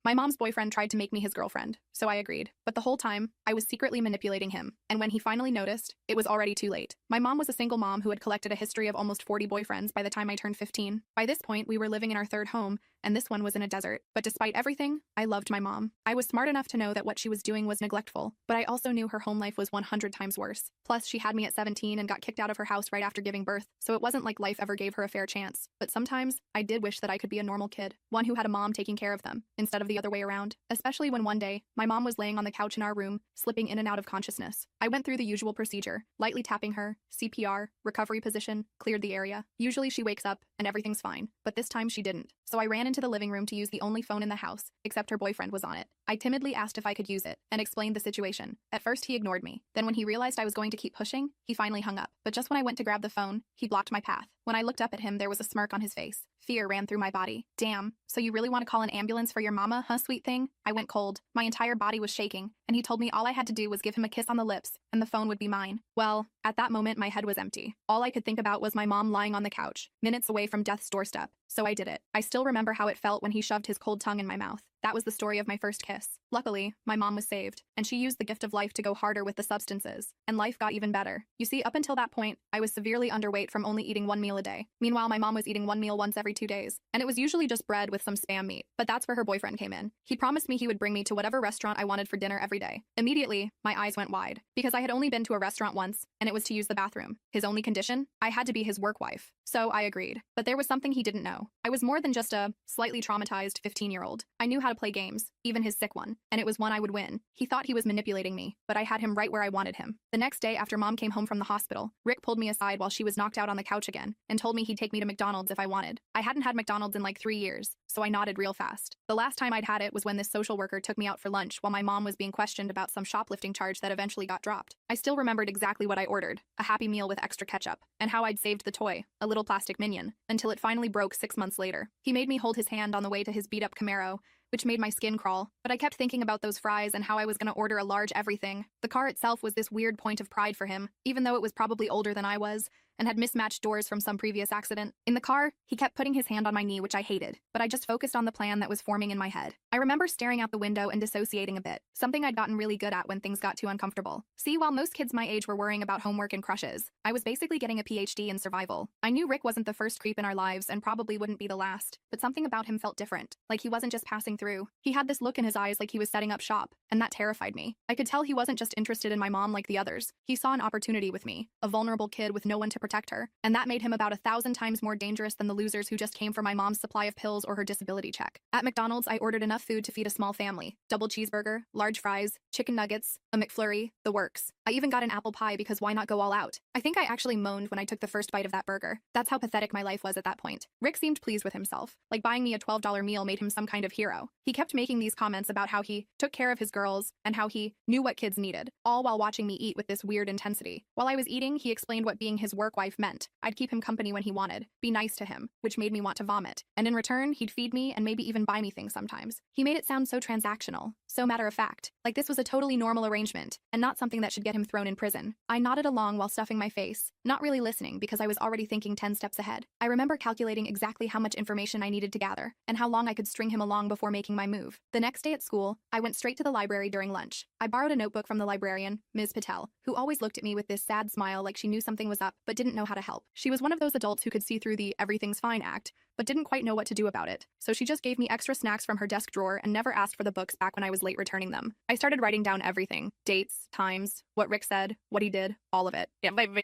My mom's boyfriend tried to make me his girlfriend, so I agreed. But the whole time, I was secretly manipulating him, and when he finally noticed, it was already too late. My mom was a single mom who had collected a history of almost 40 boyfriends by the time I turned 15. By this point, we were living in our third home, and this one was in a desert. But despite everything, I loved my mom. I was smart enough to know that what she was doing was neglectful, but I also knew her home life was 100 times worse. Plus, she had me at 17 and got kicked out of her house right after giving birth, so it wasn't like life ever gave her a fair chance. But sometimes, I did wish that I could be a normal kid, one who had a mom taking care of them, instead of the other way around. Especially when one day, my mom was laying on the couch in our room, slipping in and out of consciousness. I went through the usual procedure, lightly tapping her, CPR, recovery position, cleared the area. Usually she wakes up, and everything's fine, but this time she didn't. So I ran into the living room to use the only phone in the house, except her boyfriend was on it. I timidly asked if I could use it, and explained the situation. At first he ignored me. Then when he realized I was going to keep pushing, he finally hung up. But just when I went to grab the phone, he blocked my path. When I looked up at him, there was a smirk on his face. Fear ran through my body. Damn, so you really want to call an ambulance for your mama, huh, sweet thing? I went cold. My entire body was shaking, and he told me all I had to do was give him a kiss on the lips, and the phone would be mine. Well, at that moment, my head was empty. All I could think about was my mom lying on the couch, minutes away from death's doorstep. So I did it. I still remember how it felt when he shoved his cold tongue in my mouth. That was the story of my first kiss. Luckily, my mom was saved, and she used the gift of life to go harder with the substances, and life got even better. You see, up until that point, I was severely underweight from only eating one meal a day. Meanwhile, my mom was eating one meal once every 2 days, and it was usually just bread with some Spam meat. But that's where her boyfriend came in. He promised me he would bring me to whatever restaurant I wanted for dinner every day. Immediately, my eyes went wide, because I had only been to a restaurant once, and it was to use the bathroom. His only condition? I had to be his work wife. So I agreed. But there was something he didn't know. I was more than just a slightly traumatized 15-year-old. I knew how to play games, even his sick one, and it was one I would win. He thought he was manipulating me, but I had him right where I wanted him. The next day after mom came home from the hospital, Rick pulled me aside while she was knocked out on the couch again and told me he'd take me to McDonald's if I wanted. I hadn't had McDonald's in like 3 years, so I nodded real fast. The last time I'd had it was when this social worker took me out for lunch while my mom was being questioned about some shoplifting charge that eventually got dropped. I still remembered exactly what I ordered, a Happy Meal with extra ketchup, and how I'd saved the toy, a little plastic minion, until it finally broke 6 months later. He made me hold his hand on the way to his beat-up Camaro, which made my skin crawl, but I kept thinking about those fries and how I was gonna order a large everything. The car itself was this weird point of pride for him, even though it was probably older than I was, and had mismatched doors from some previous accident. In the car, he kept putting his hand on my knee, which I hated, but I just focused on the plan that was forming in my head. I remember staring out the window and dissociating a bit, something I'd gotten really good at when things got too uncomfortable. See, while most kids my age were worrying about homework and crushes, I was basically getting a PhD in survival. I knew Rick wasn't the first creep in our lives and probably wouldn't be the last, but something about him felt different, like he wasn't just passing through. He had this look in his eyes like he was setting up shop, and that terrified me. I could tell he wasn't just interested in my mom like the others. He saw an opportunity with me, a vulnerable kid with no one to protect her, and that made him about 1,000 times more dangerous than the losers who just came for my mom's supply of pills or her disability check. At McDonald's, I ordered enough food to feed a small family. Double cheeseburger, large fries, chicken nuggets, a McFlurry, the works. I even got an apple pie because why not go all out? I think I actually moaned when I took the first bite of that burger. That's how pathetic my life was at that point. Rick seemed pleased with himself, like buying me a $12 meal made him some kind of hero. He kept making these comments about how he took care of his girls and how he knew what kids needed, all while watching me eat with this weird intensity. While I was eating, he explained what being his work wife meant. I'd keep him company when he wanted, be nice to him, which made me want to vomit. And in return, he'd feed me and maybe even buy me things sometimes. He made it sound so transactional, so matter of fact, like this was a totally normal arrangement, and not something that should get him thrown in prison. I nodded along while stuffing my face, not really listening because I was already thinking 10 steps ahead. I remember calculating exactly how much information I needed to gather, and how long I could string him along before making my move. The next day at school, I went straight to the library during lunch. I borrowed a notebook from the librarian, Ms. Patel, who always looked at me with this sad smile like she knew something was up, but didn't know how to help. She was one of those adults who could see through the everything's fine act, but didn't quite know what to do about it. So she just gave me extra snacks from her desk drawer and never asked for the books back when I was late returning them. I started writing down everything. Dates, times, what Rick said, what he did, all of it.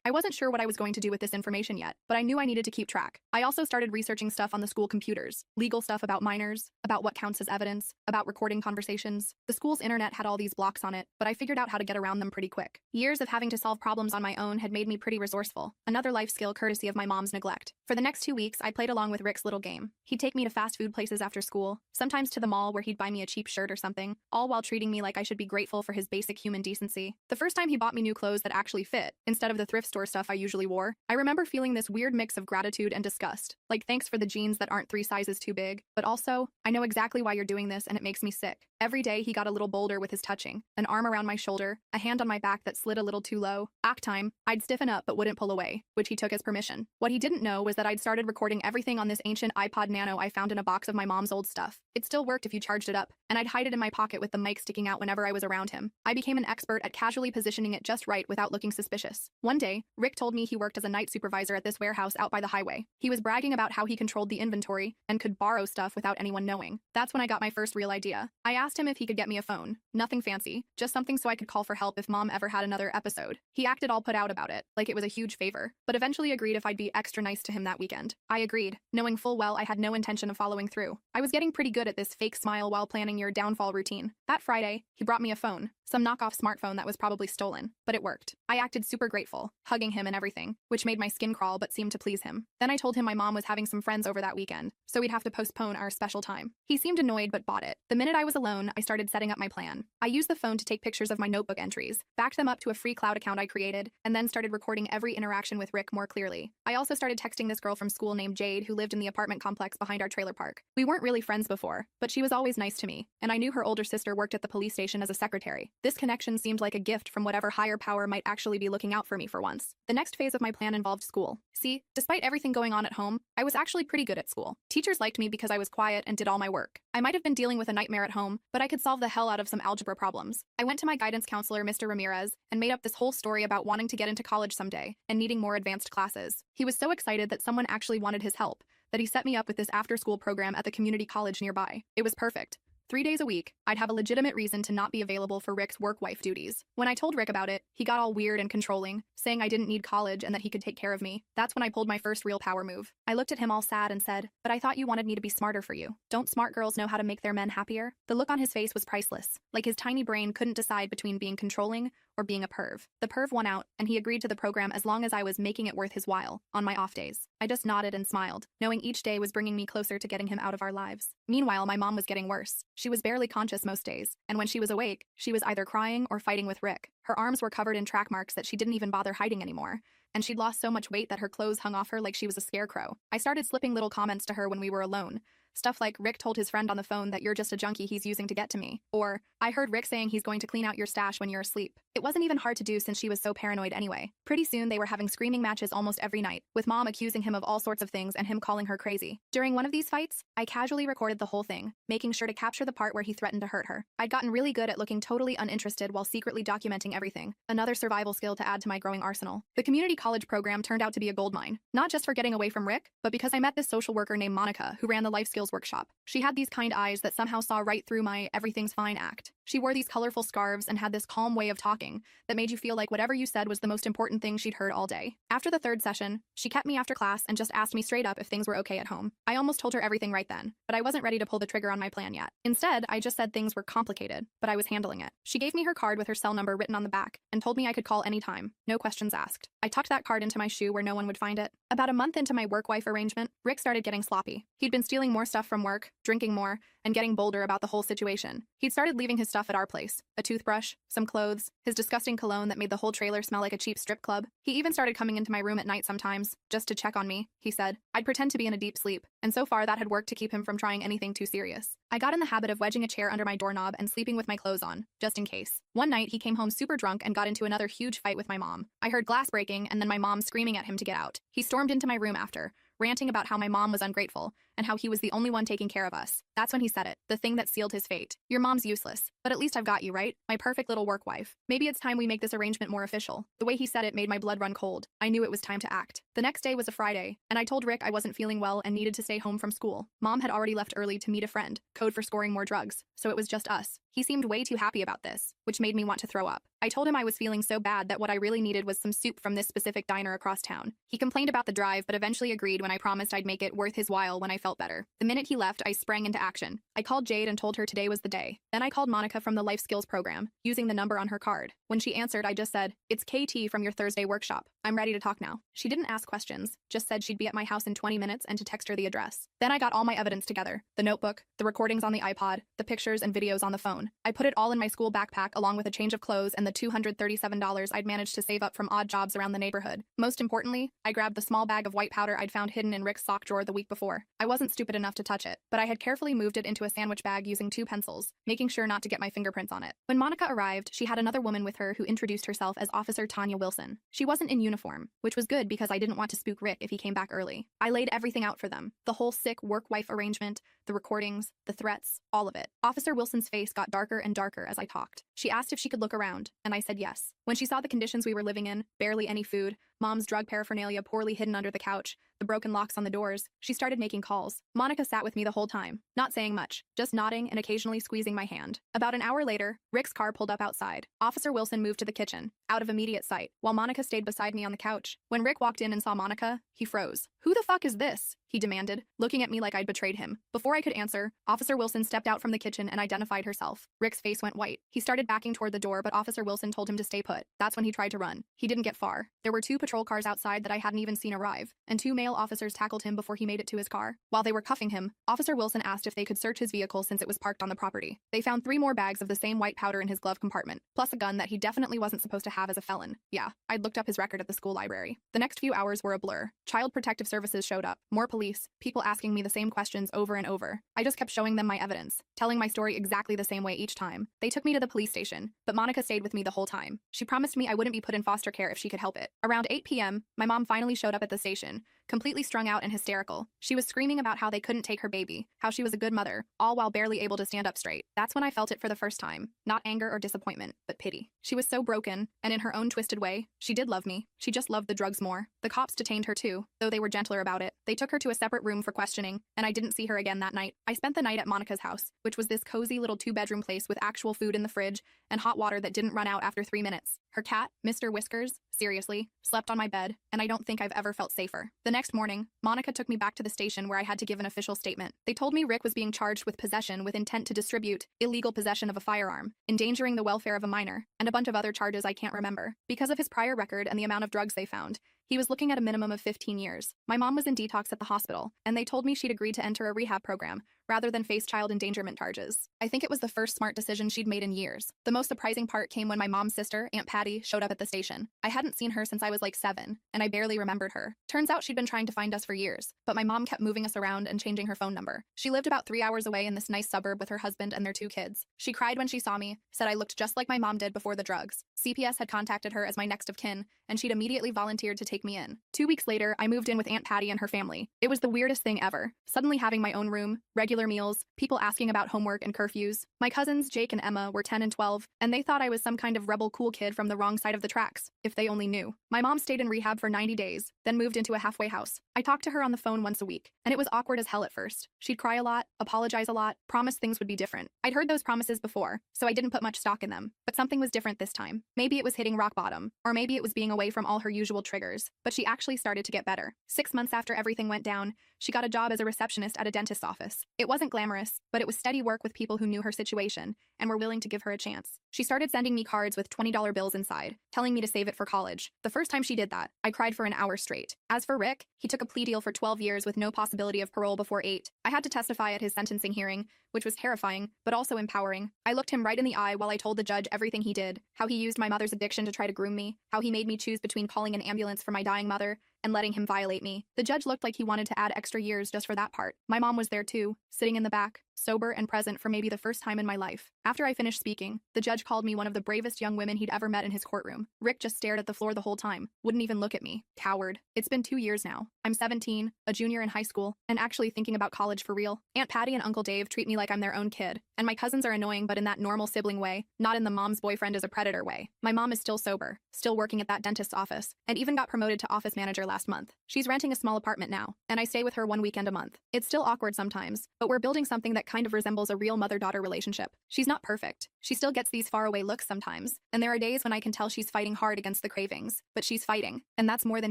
I wasn't sure what I was going to do with this information yet, but I knew I needed to keep track. I also started researching stuff on the school computers, legal stuff about minors, about what counts as evidence, about recording conversations. The school's internet had all these blocks on it, but I figured out how to get around them pretty quick. Years of having to solve problems on my own had made me pretty resourceful, another life skill courtesy of my mom's neglect. For the next 2 weeks, I played along with Rick's little game. He'd take me to fast food places after school, sometimes to the mall where he'd buy me a cheap shirt or something, all while treating me like I should be grateful for his basic human decency. The first time he bought me new clothes that actually fit, instead of the thrift store stuff I usually wore, I remember feeling this weird mix of gratitude and disgust. Like, thanks for the jeans that aren't 3 sizes too big, but also, I know exactly why you're doing this and it makes me sick. Every day he got a little bolder with his touching, an arm around my shoulder, a hand on my back that slid a little too low. Act time, I'd stiffen up but wouldn't pull away, which he took as permission. What he didn't know was that I'd started recording everything on this ancient iPod Nano I found in a box of my mom's old stuff. It still worked if you charged it up, and I'd hide it in my pocket with the mic sticking out whenever I was around him. I became an expert at casually positioning it just right without looking suspicious. One day, Rick told me he worked as a night supervisor at this warehouse out by the highway. He was bragging about how he controlled the inventory and could borrow stuff without anyone knowing. That's when I got my first real idea. I asked him if he could get me a phone. Nothing fancy, just something so I could call for help if mom ever had another episode. He acted all put out about it, like it was a huge favor, but eventually agreed if I'd be extra nice to him that weekend. I agreed, knowing full well I had no intention of following through. I was getting pretty good at this fake smile while planning your downfall routine. That Friday, he brought me a phone, some knockoff smartphone that was probably stolen, but it worked. I acted super grateful, hugging him and everything, which made my skin crawl but seemed to please him. Then I told him my mom was having some friends over that weekend, so we'd have to postpone our special time. He seemed annoyed but bought it. The minute I was alone, I started setting up my plan. I used the phone to take pictures of my notebook entries, backed them up to a free cloud account I created, and then started recording every interaction with Rick more clearly. I also started texting this girl from school named Jade who lived in the apartment complex behind our trailer park. We weren't really friends before, but she was always nice to me, and I knew her older sister worked at the police station as a secretary. This connection seemed like a gift from whatever higher power might actually be looking out for me for once. The next phase of my plan involved school. See, despite everything going on at home, I was actually pretty good at school. Teachers liked me because I was quiet and did all my work. I might have been dealing with a nightmare at home, but I could solve the hell out of some algebra problems. I went to my guidance counselor, Mr. Ramirez, and made up this whole story about wanting to get into college someday and needing more advanced classes. He was so excited that someone actually wanted his help that he set me up with this after-school program at the community college nearby. It was perfect. 3 days a week, I'd have a legitimate reason to not be available for Rick's work-wife duties. When I told Rick about it, he got all weird and controlling, saying I didn't need college and that he could take care of me. That's when I pulled my first real power move. I looked at him all sad and said, "But I thought you wanted me to be smarter for you. Don't smart girls know how to make their men happier?" The look on his face was priceless, like his tiny brain couldn't decide between being controlling or being a perv. The perv won out, and he agreed to the program as long as I was making it worth his while, on my off days. I just nodded and smiled, knowing each day was bringing me closer to getting him out of our lives. Meanwhile, my mom was getting worse. She was barely conscious most days, and when she was awake, she was either crying or fighting with Rick. Her arms were covered in track marks that she didn't even bother hiding anymore, and she'd lost so much weight that her clothes hung off her like she was a scarecrow. I started slipping little comments to her when we were alone. Stuff like, "Rick told his friend on the phone that you're just a junkie he's using to get to me," or, "I heard Rick saying he's going to clean out your stash when you're asleep." It wasn't even hard to do since she was so paranoid anyway. Pretty soon they were having screaming matches almost every night, with mom accusing him of all sorts of things and him calling her crazy. During one of these fights, I casually recorded the whole thing, making sure to capture the part where he threatened to hurt her. I'd gotten really good at looking totally uninterested while secretly documenting everything, another survival skill to add to my growing arsenal. The community college program turned out to be a goldmine, not just for getting away from Rick, but because I met this social worker named Monica who ran the life skills workshop. She had these kind eyes that somehow saw right through my everything's fine act. She wore these colorful scarves and had this calm way of talking that made you feel like whatever you said was the most important thing she'd heard all day. After the third session, she kept me after class and just asked me straight up if things were okay at home. I almost told her everything right then, but I wasn't ready to pull the trigger on my plan yet. Instead, I just said things were complicated, but I was handling it. She gave me her card with her cell number written on the back and told me I could call anytime, no questions asked. I tucked that card into my shoe where no one would find it. About a month into my work-wife arrangement, Rick started getting sloppy. He'd been stealing more stuff from work, drinking more, and getting bolder about the whole situation. He'd started leaving his stuff at our place. A toothbrush, some clothes, his disgusting cologne that made the whole trailer smell like a cheap strip club. He even started coming into my room at night sometimes, just to check on me, he said. I'd pretend to be in a deep sleep, and so far that had worked to keep him from trying anything too serious. I got in the habit of wedging a chair under my doorknob and sleeping with my clothes on, just in case. One night, he came home super drunk and got into another huge fight with my mom. I heard glass breaking and then my mom screaming at him to get out. He stormed into my room after, ranting about how my mom was ungrateful and how he was the only one taking care of us. That's when he said it, the thing that sealed his fate. "Your mom's useless, but at least I've got you, right? My perfect little work wife. Maybe it's time we make this arrangement more official." The way he said it made my blood run cold. I knew it was time to act. The next day was a Friday, and I told Rick I wasn't feeling well and needed to stay home from school. Mom had already left early to meet a friend, code for scoring more drugs, so it was just us. He seemed way too happy about this, which made me want to throw up. I told him I was feeling so bad that what I really needed was some soup from this specific diner across town. He complained about the drive, but eventually agreed when I promised I'd make it worth his while when I felt better. The minute he left, I sprang into action. I called Jade and told her today was the day. Then I called Monica from the life skills program, using the number on her card. When she answered, I just said, "It's KT from your Thursday workshop. I'm ready to talk now." She didn't ask questions, just said she'd be at my house in 20 minutes and to text her the address. Then I got all my evidence together, the notebook, the recordings on the iPod, the pictures and videos on the phone. I put it all in my school backpack along with a change of clothes and the $237 I'd managed to save up from odd jobs around the neighborhood. Most importantly, I grabbed the small bag of white powder I'd found hidden in Rick's sock drawer the week before. I wasn't stupid enough to touch it, but I had carefully moved it into a a sandwich bag using 2 pencils, making sure not to get my fingerprints on it. When Monica arrived, she had another woman with her who introduced herself as Officer Tanya Wilson. She wasn't in uniform, which was good because I didn't want to spook Rick if he came back early. I laid everything out for them. The whole sick work-wife arrangement, the recordings, the threats, all of it. Officer Wilson's face got darker and darker as I talked. She asked if she could look around, and I said yes. When she saw the conditions we were living in, barely any food, Mom's drug paraphernalia poorly hidden under the couch, the broken locks on the doors, she started making calls. Monica sat with me the whole time, not saying much, just nodding and occasionally squeezing my hand. About an hour later, Rick's car pulled up outside. Officer Wilson moved to the kitchen, out of immediate sight, while Monica stayed beside me on the couch. When Rick walked in and saw Monica, he froze. "Who the fuck is this?" he demanded, looking at me like I'd betrayed him. Before I could answer, Officer Wilson stepped out from the kitchen and identified herself. Rick's face went white. He started backing toward the door, but Officer Wilson told him to stay put. That's when he tried to run. He didn't get far. There were 2 patrol cars outside that I hadn't even seen arrive, and 2 male officers tackled him before he made it to his car. While they were cuffing him, Officer Wilson asked if they could search his vehicle since it was parked on the property. They found 3 more bags of the same white powder in his glove compartment, plus a gun that he definitely wasn't supposed to have as a felon. Yeah, I'd looked up his record at the school library. The next few hours were a blur. Child Protective Services showed up, more police, people asking me the same questions over and over. I just kept showing them my evidence, telling my story exactly the same way each time. They took me to the police station, but Monica stayed with me the whole time. She promised me I wouldn't be put in foster care if she could help it. Around 8 p.m., my mom finally showed up at the station, completely strung out and hysterical. She was screaming about how they couldn't take her baby, how she was a good mother, all while barely able to stand up straight. That's when I felt it for the first time. Not anger or disappointment, but pity. She was so broken, and in her own twisted way, she did love me. She just loved the drugs more. The cops detained her too, though they were gentler about it. They took her to a separate room for questioning, and I didn't see her again that night. I spent the night at Monica's house, which was this cozy little 2-bedroom place with actual food in the fridge and hot water that didn't run out after 3 minutes. Her cat, Mr. Whiskers, seriously, slept on my bed, and I don't think I've ever felt safer. The next morning, Monica took me back to the station where I had to give an official statement. They told me Rick was being charged with possession with intent to distribute, illegal possession of a firearm, endangering the welfare of a minor, and a bunch of other charges I can't remember. Because of his prior record and the amount of drugs they found, he was looking at a minimum of 15 years. My mom was in detox at the hospital, and they told me she'd agreed to enter a rehab program, rather than face child endangerment charges. I think it was the first smart decision she'd made in years. The most surprising part came when my mom's sister, Aunt Patty, showed up at the station. I hadn't seen her since I was like 7, and I barely remembered her. Turns out she'd been trying to find us for years, but my mom kept moving us around and changing her phone number. She lived about 3 hours away in this nice suburb with her husband and their 2 kids. She cried when she saw me, said I looked just like my mom did before the drugs. CPS had contacted her as my next of kin, and she'd immediately volunteered to take me in. 2 weeks later, I moved in with Aunt Patty and her family. It was the weirdest thing ever. Suddenly having my own room, regular meals, people asking about homework and curfews. My cousins, Jake and Emma, were 10 and 12, and they thought I was some kind of rebel cool kid from the wrong side of the tracks, if they only knew. My mom stayed in rehab for 90 days, then moved into a halfway house. I talked to her on the phone once a week, and it was awkward as hell at first. She'd cry a lot, apologize a lot, promise things would be different. I'd heard those promises before, so I didn't put much stock in them, but something was different this time. Maybe it was hitting rock bottom, or maybe it was being away from all her usual triggers, but she actually started to get better. 6 months after everything went down, she got a job as a receptionist at a dentist's office. It wasn't glamorous, but it was steady work with people who knew her situation and were willing to give her a chance. She started sending me cards with $20 bills inside, telling me to save it for college. The first time she did that, I cried for an hour straight. As for Rick, he took a plea deal for 12 years with no possibility of parole before 8. I had to testify at his sentencing hearing, which was terrifying, but also empowering. I looked him right in the eye while I told the judge everything he did, how he used my mother's addiction to try to groom me, how he made me choose between calling an ambulance for my dying mother and letting him violate me. The judge looked like he wanted to add extra years just for that part. My mom was there too, sitting in the back, sober and present for maybe the first time in my life. After I finished speaking, the judge called me one of the bravest young women he'd ever met in his courtroom. Rick just stared at the floor the whole time, wouldn't even look at me. Coward. It's been 2 years now. I'm 17, a junior in high school, and actually thinking about college for real. Aunt Patty and Uncle Dave treat me like I'm their own kid, and my cousins are annoying but in that normal sibling way, not in the mom's boyfriend is a predator way. My mom is still sober, still working at that dentist's office, and even got promoted to office manager last month. She's renting a small apartment now, and I stay with her 1 weekend a month. It's still awkward sometimes, but we're building something that kind of resembles a real mother-daughter relationship. She's not perfect. She still gets these faraway looks sometimes, and there are days when I can tell she's fighting hard against the cravings, but she's fighting, and that's more than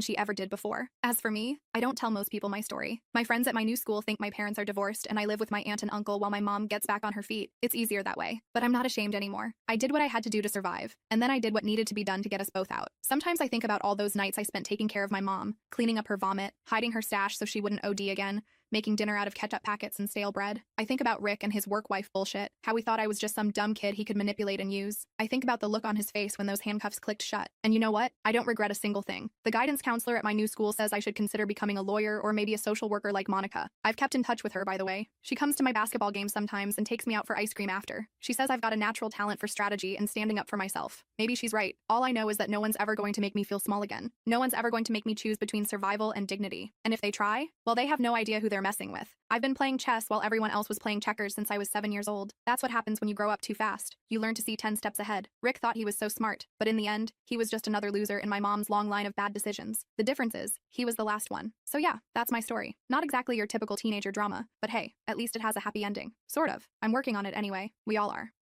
she ever did before. As for me, I don't tell most people my story. My friends at my new school think my parents are divorced and I live with my aunt and uncle while my mom gets back on her feet. It's easier that way, but I'm not ashamed anymore. I did what I had to do to survive, and then I did what needed to be done to get us both out. Sometimes I think about all those nights I spent taking care of my mom, cleaning up her vomit, hiding her stash so she wouldn't OD again, making dinner out of ketchup packets and stale bread. I think about Rick and his work wife bullshit, how he thought I was just some dumb kid he could manipulate and use. I think about the look on his face when those handcuffs clicked shut. And you know what? I don't regret a single thing. The guidance counselor at my new school says I should consider becoming a lawyer or maybe a social worker like Monica. I've kept in touch with her, by the way. She comes to my basketball games sometimes and takes me out for ice cream after. She says I've got a natural talent for strategy and standing up for myself. Maybe she's right. All I know is that no one's ever going to make me feel small again. No one's ever going to make me choose between survival and dignity. And if they try, well, they have no idea who they're messing with. I've been playing chess while everyone else was playing checkers since I was 7 years old. That's what happens when you grow up too fast. You learn to see 10 steps ahead. Rick thought he was so smart, but in the end, he was just another loser in my mom's long line of bad decisions. The difference is, he was the last one. So yeah, that's my story. Not exactly your typical teenager drama, but hey, at least it has a happy ending. Sort of. I'm working on it anyway. We all are.